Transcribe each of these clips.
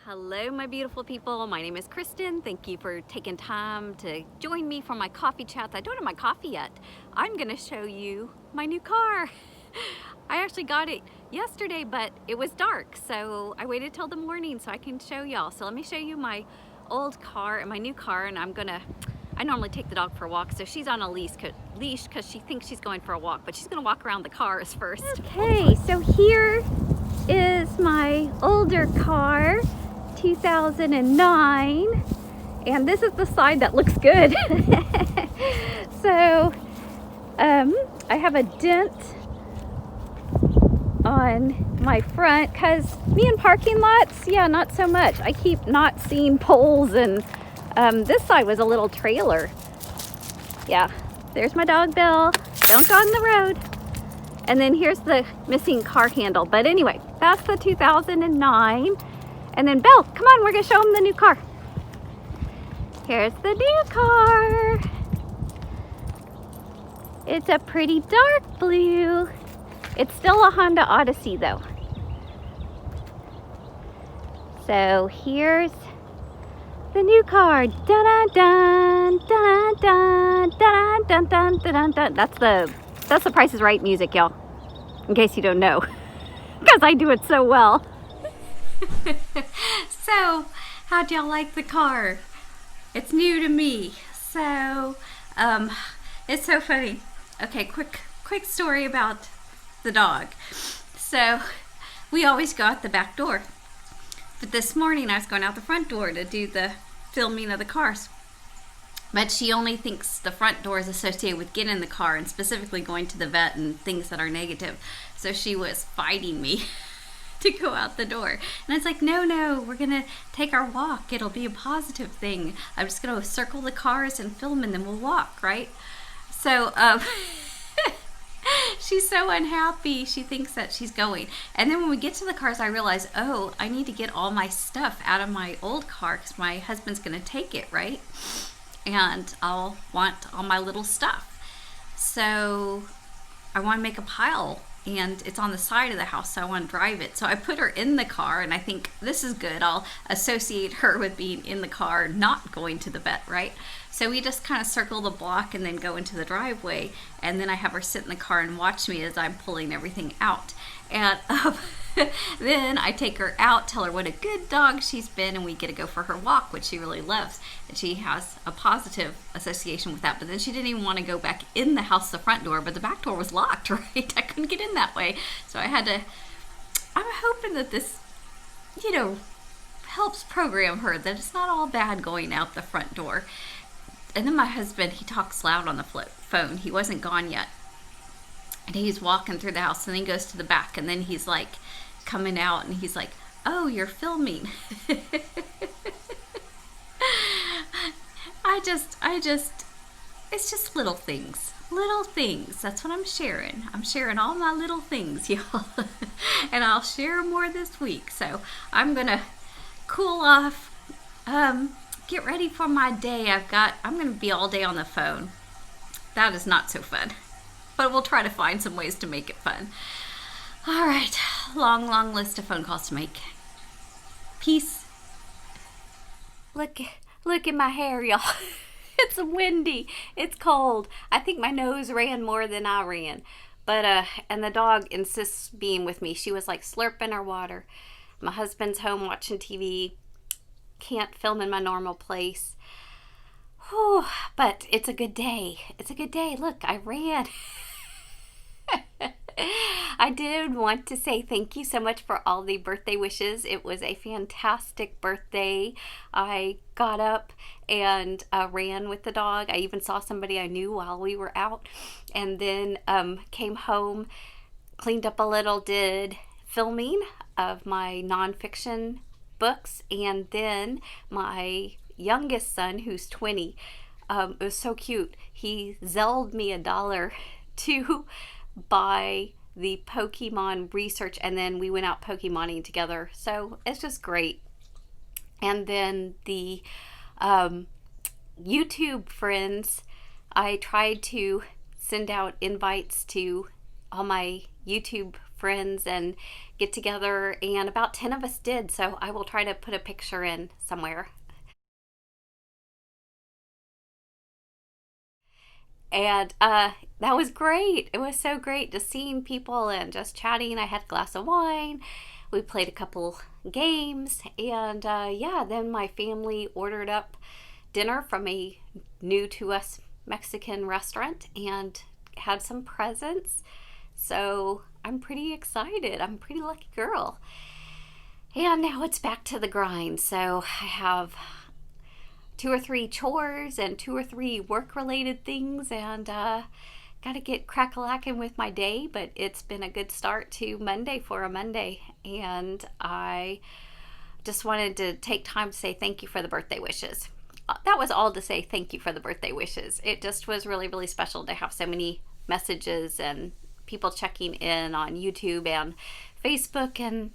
Hello, my beautiful people. My name is Kristin. Thank you for taking time to join me for my coffee chats. I don't have my coffee yet. I'm gonna show you my new car. I actually got it yesterday, but it was dark, so I waited till the morning so I can show y'all. So let me show you my old car and my new car, and I normally take the dog for a walk, so she's on a leash because she thinks she's going for a walk, but she's gonna walk around the cars first. Okay, so here is my older car, 2009, and this is the side that looks good. So I have a dent on my front because me in parking lots, yeah, not so much. I keep not seeing poles, and this side was a little trailer. Yeah, there's my dog Bill. Don't go on the road. And then here's the missing car handle. But anyway, that's the 2009. And then Bill, come on, we're gonna show him the new car. Here's the new car. It's a pretty dark blue. It's still a Honda Odyssey though. So here's the new car. Dun dun dun dun dun dun dun dun dun. That's the Price is Right music, y'all. In case you don't know, because I do it so well. So, how'd y'all like the car? It's new to me, so it's so funny. Okay, quick story about the dog. So, we always go out the back door, but this morning I was going out the front door to do the filming of the cars. But she only thinks the front door is associated with getting in the car and specifically going to the vet and things that are negative. So she was fighting me to go out the door. And it's like, no, we're going to take our walk. It'll be a positive thing. I'm just going to circle the cars and film and then we'll walk, right? So she's so unhappy. She thinks that she's going. And then when we get to the cars, I realize, oh, I need to get all my stuff out of my old car because my husband's going to take it, right? And I'll want all my little stuff. So I want to make a pile, and it's on the side of the house, so I want to drive it. So I put her in the car, and I think this is good. I'll associate her with being in the car, not going to the vet, right? So we just kind of circle the block and then go into the driveway, and then I have her sit in the car and watch me as I'm pulling everything out. And then I take her out, tell her what a good dog she's been, and we get to go for her walk, which she really loves. And she has a positive association with that. But then she didn't even want to go back in the house, the front door, but the back door was locked, right? I couldn't get in that way. So I had to, I'm hoping that this, helps program her that it's not all bad going out the front door. And then my husband, he talks loud on the phone. He wasn't gone yet. And he's walking through the house, and then he goes to the back, and then he's like coming out, and he's like, oh, you're filming. It's just little things. That's what I'm sharing. I'm sharing all my little things, y'all. And I'll share more this week. So I'm going to cool off, get ready for my day. I'm going to be all day on the phone. That is not so fun. But we'll try to find some ways to make it fun. All right, long list of phone calls to make. Peace. Look at my hair, y'all. It's windy. It's cold. I think my nose ran more than I ran. But and the dog insists being with me. She was like slurping her water. My husband's home watching TV. Can't film in my normal place. Whew, but it's a good day. It's a good day. Look, I ran. I did want to say thank you so much for all the birthday wishes. It was a fantastic birthday. I got up and ran with the dog. I even saw somebody I knew while we were out, and then came home, cleaned up a little, did filming of my nonfiction books, and then my youngest son, who's 20, it was so cute. He Zelled me $1 to buy the Pokemon research, and then we went out Pokemoning together. So it's just great. And then the YouTube friends, I tried to send out invites to all my YouTube friends and get together, and about 10 of us did. So I will try to put a picture in somewhere. And that was great. It was so great just seeing people and just chatting. I had a glass of wine. We played a couple games. And yeah, then my family ordered up dinner from a new to us Mexican restaurant and had some presents. So I'm pretty excited. I'm a pretty lucky girl. And now it's back to the grind. So I have 2 or 3 chores and 2 or 3 work related things, and got to get crack-a-lacking with my day. But it's been a good start to Monday for a Monday, and I just wanted to take time to say thank you for the birthday wishes. That was all to say thank you for the birthday wishes. It just was really, really special to have so many messages and people checking in on YouTube and Facebook, and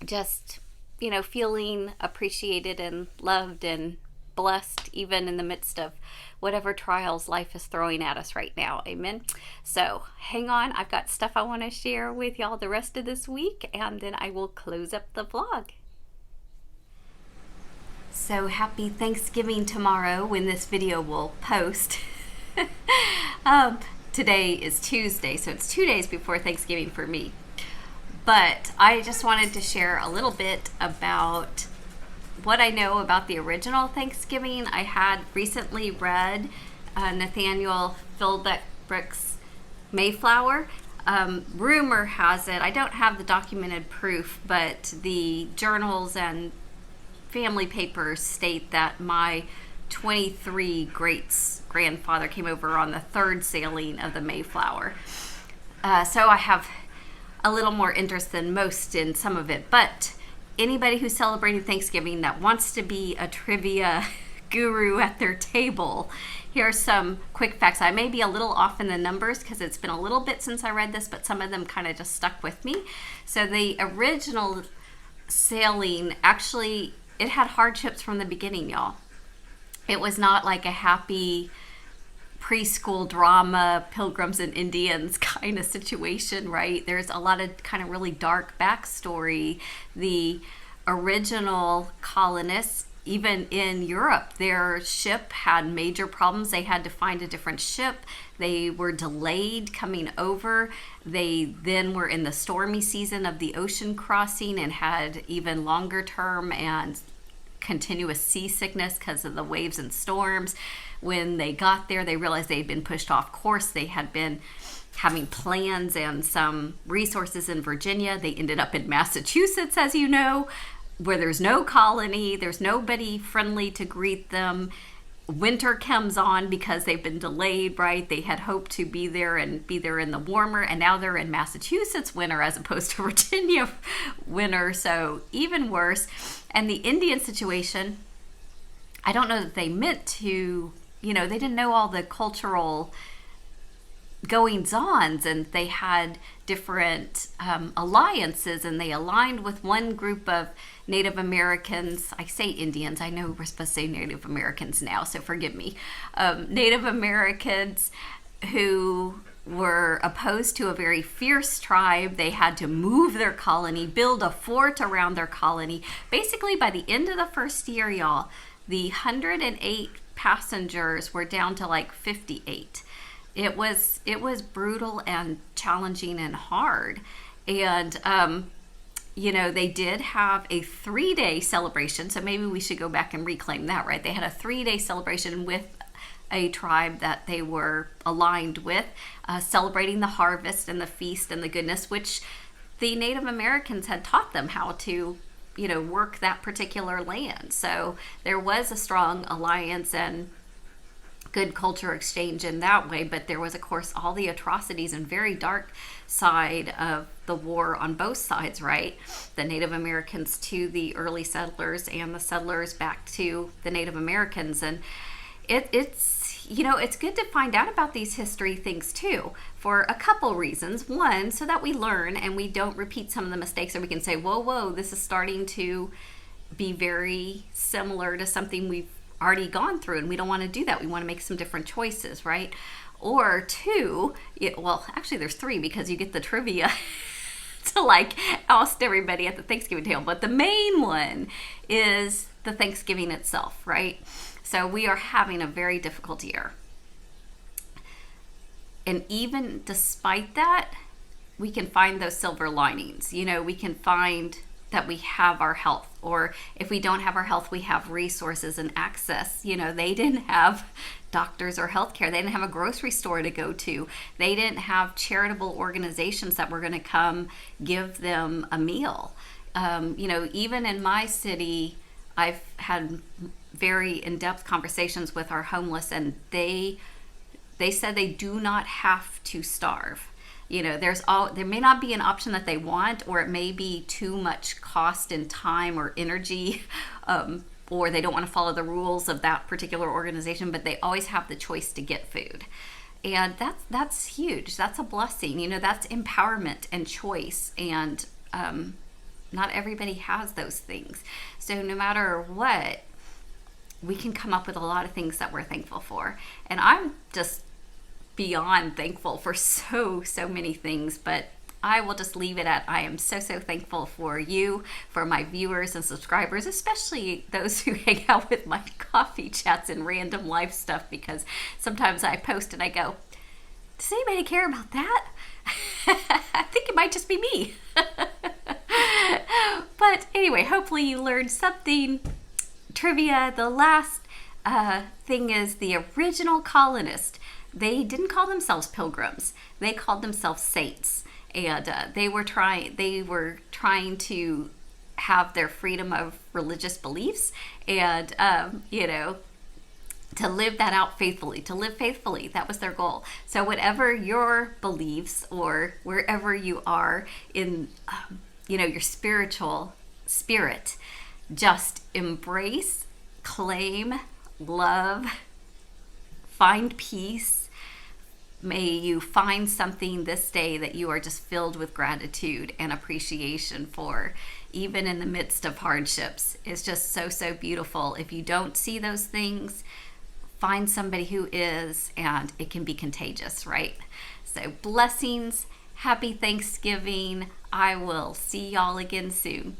just, feeling appreciated and loved and blessed, even in the midst of whatever trials life is throwing at us right now. Amen. So hang on. I've got stuff I want to share with y'all the rest of this week, and then I will close up the vlog. So happy Thanksgiving tomorrow when this video will post. Today is Tuesday, so it's 2 days before Thanksgiving for me. But I just wanted to share a little bit about what I know about the original Thanksgiving. I had recently read Nathaniel Philbrick's Mayflower. Rumor has it, I don't have the documented proof, but the journals and family papers state that my 23 greats grandfather came over on the 3rd sailing of the Mayflower. So I have a little more interest than most in some of it, but anybody who's celebrating Thanksgiving that wants to be a trivia guru at their table, here are some quick facts. I may be a little off in the numbers because it's been a little bit since I read this, but some of them kind of just stuck with me. So the original sailing, actually, it had hardships from the beginning, y'all. It was not like a happy preschool drama, Pilgrims and Indians kind of situation, right? There's a lot of kind of really dark backstory. The original colonists, even in Europe, their ship had major problems. They had to find a different ship. They were delayed coming over. They then were in the stormy season of the ocean crossing and had even longer term and continuous seasickness because of the waves and storms. When they got there, they realized they had been pushed off course. They had been having plans and some resources in Virginia. They ended up in Massachusetts, as you know, where there's no colony. There's nobody friendly to greet them. Winter comes on because they've been delayed, right? They had hoped to be there in the warmer, and now they're in Massachusetts winter as opposed to Virginia winter, so even worse. And the Indian situation, I don't know that they meant to, they didn't know all the cultural goings-ons, and they had different alliances, and they aligned with one group of Native Americans. I say Indians, I know we're supposed to say Native Americans now, so forgive me. Native Americans who were opposed to a very fierce tribe. They had to move their colony, build a fort around their colony. Basically, by the end of the first year, y'all, the 108 passengers were down to like 58. It was brutal and challenging and hard. And, they did have a 3-day celebration. So maybe we should go back and reclaim that, right? They had a 3-day celebration with a tribe that they were aligned with, celebrating the harvest and the feast and the goodness, which the Native Americans had taught them how to, work that particular land. So there was a strong alliance and good culture exchange in that way, but there was, of course, all the atrocities and very dark side of the war on both sides, right? The Native Americans to the early settlers and the settlers back to the Native Americans. And it's good to find out about these history things too, for a couple reasons. One, so that we learn and we don't repeat some of the mistakes, or we can say, whoa, this is starting to be very similar to something we've already gone through, and we don't want to do that. We want to make some different choices, right? Or two, well, actually there's three because you get the trivia to like oust everybody at the Thanksgiving table. But the main one is the Thanksgiving itself, right? So we are having a very difficult year. And even despite that, we can find those silver linings. We can find that we have our health, or if we don't have our health, we have resources and access. They didn't have doctors or healthcare. They didn't have a grocery store to go to. They didn't have charitable organizations that were going to come give them a meal. Even in my city, I've had very in-depth conversations with our homeless, and they said they do not have to starve. There may not be an option that they want, or it may be too much cost and time or energy, or they don't want to follow the rules of that particular organization, but they always have the choice to get food. And that's huge. That's a blessing. That's empowerment and choice. And not everybody has those things. So no matter what, we can come up with a lot of things that we're thankful for. And I'm just beyond thankful for so many things, but I will just leave it at I am so thankful for you, for my viewers and subscribers, especially those who hang out with my coffee chats and random life stuff, because sometimes I post and I go, does anybody care about that? I think it might just be me. But anyway, hopefully you learned something. Trivia, the last thing is the original colonists. They didn't call themselves pilgrims. They called themselves saints. And they were trying to have their freedom of religious beliefs, and to live that out faithfully, to live faithfully. That was their goal. So whatever your beliefs, or wherever you are in your spiritual spirit, just embrace, claim, love, find peace. May you find something this day that you are just filled with gratitude and appreciation for, even in the midst of hardships. It's just so beautiful. If you don't see those things, find somebody who is, and it can be contagious, right? So blessings, happy Thanksgiving. I will see y'all again soon.